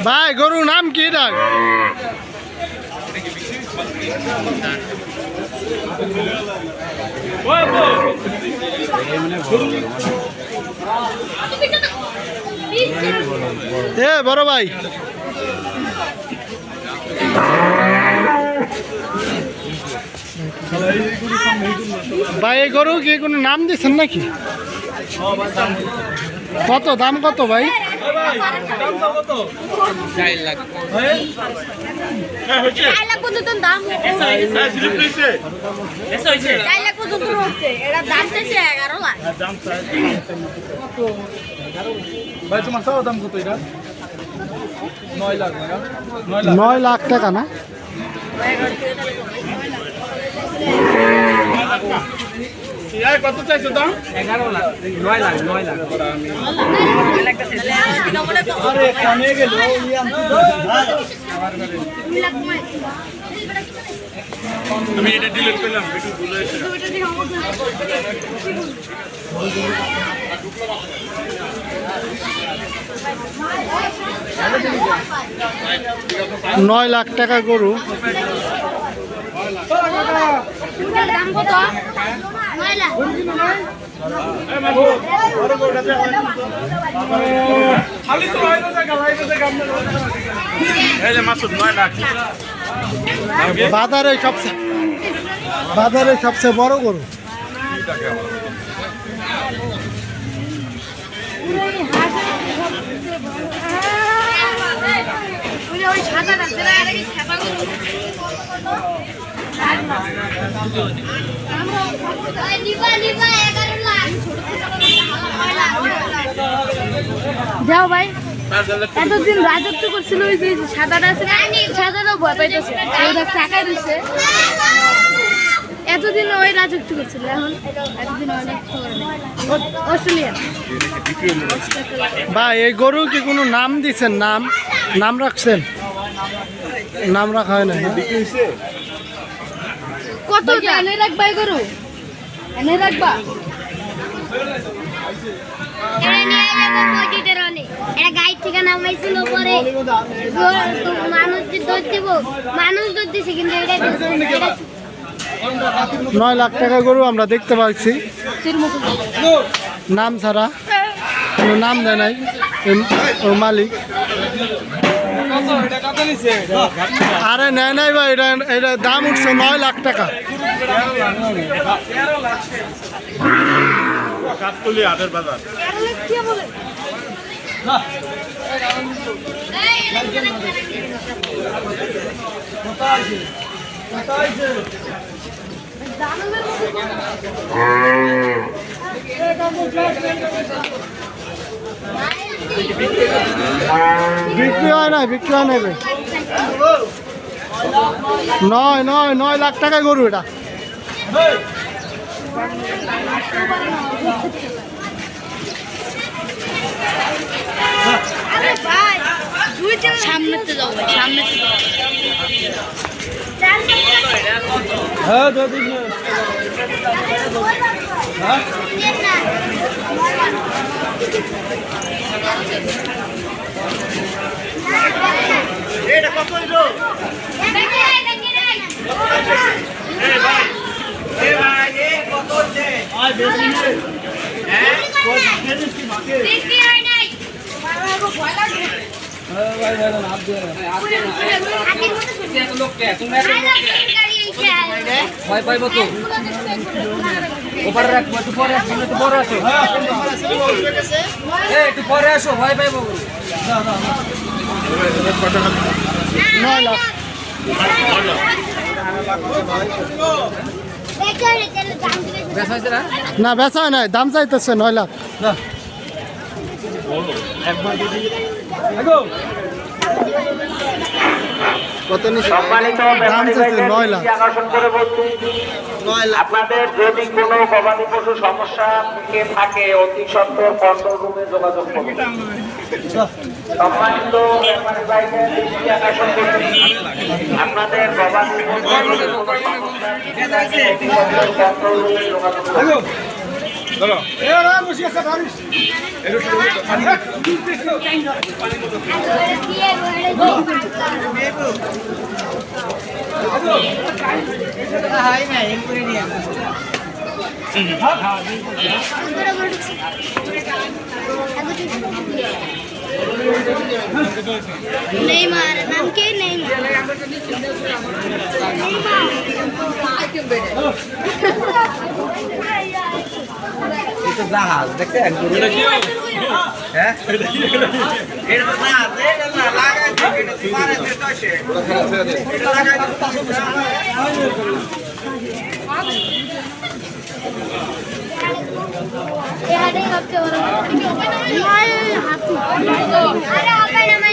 ভাই গরুর নাম কি এটা? এ বড় ভাই, ভাই এই গরু কি কোনো নাম দিচ্ছেন নাকি? কত দাম কত ভাই? 4 লাখ। ভাই তোমার চাওয়া দাম কত এটা? 9 লাখ। 9 লাখ টাকা না? কত চাইছো দাম? 11 লাখ। 9 লাখ। 9 লাখ। আরে কানে গেল আমি এটা ডিলিট করলাম, ভিডিও ভুলে গেছে। 9 লাখ টাকা গরু। দাম কত? 9 লাখ। খালি তো লাইনে জায়গা এই যে মাসুদ 9 লাখ। বাজারে সবচেয়ে বড় গরু। যাও ভাই, এতদিন রাজত্ব করছিল ওই যে সাদাটা আছে, সাদাটাও ভয় পাইতেছে, টাকা দিচ্ছে। এতদিন ওই রাজত্ব করছিল, এখন এতদিন অনেক অস্ট্রেলিয়ান। ভাই এই গরু কি কোনো নাম দিচ্ছেন? নাম রাখছেন? নাম রাখা হয় না? কত এনে রাখবা এই গরু? এনে রাখবা? মানুষ 9 লাখ টাকা গরু আমরা দেখতে পাচ্ছি নাম ছাড়া, কোনো নাম দেয় নাই ওর মালিক। আরে নেয় নাই ভাই, এটা দাম উঠছে 9 লাখ টাকা। বিক্রি হয় না ভাই। 9 লাখ টাকা গরু এটা। সামনে তো যাও, সামনে হ্যাঁ এটা কত হইলো? কত হচ্ছে? হ্যাঁ ভয় পাইব তো ওপারে রাখবো, একটু পরে আসো, একটু পরে আসো, একটু পরে আসো, ভয় পাইব। 9 লাখ। না বেচা হয় নাই, দাম চাইতেছে 9 লাখ। কত নিচে দাম চাইছে? 9 লাখ। আপনাদের যদি কোনো গবাদি পশু সমস্যা থেকে থাকে অতি সত্বর কন্ট্রোল রুমে যোগাযোগ করুন। সম্মানিত ব্যাপারী ভাইদের দৃষ্টি আকর্ষণ করছি, আপনাদের গবাদি পশুর কোনো সমস্যা থেকে থাকে অতি সত্বর কন্ট্রোল রুমে যোগাযোগ করুন। নেইমার নাম কে নেইমার এটা জাহাজ দেখতে একদম হ্যাঁ এটা না লাগাই দিতে পারে তো সে এটা লাগাই এটাই সবচেয়ে বড় হাতি আরে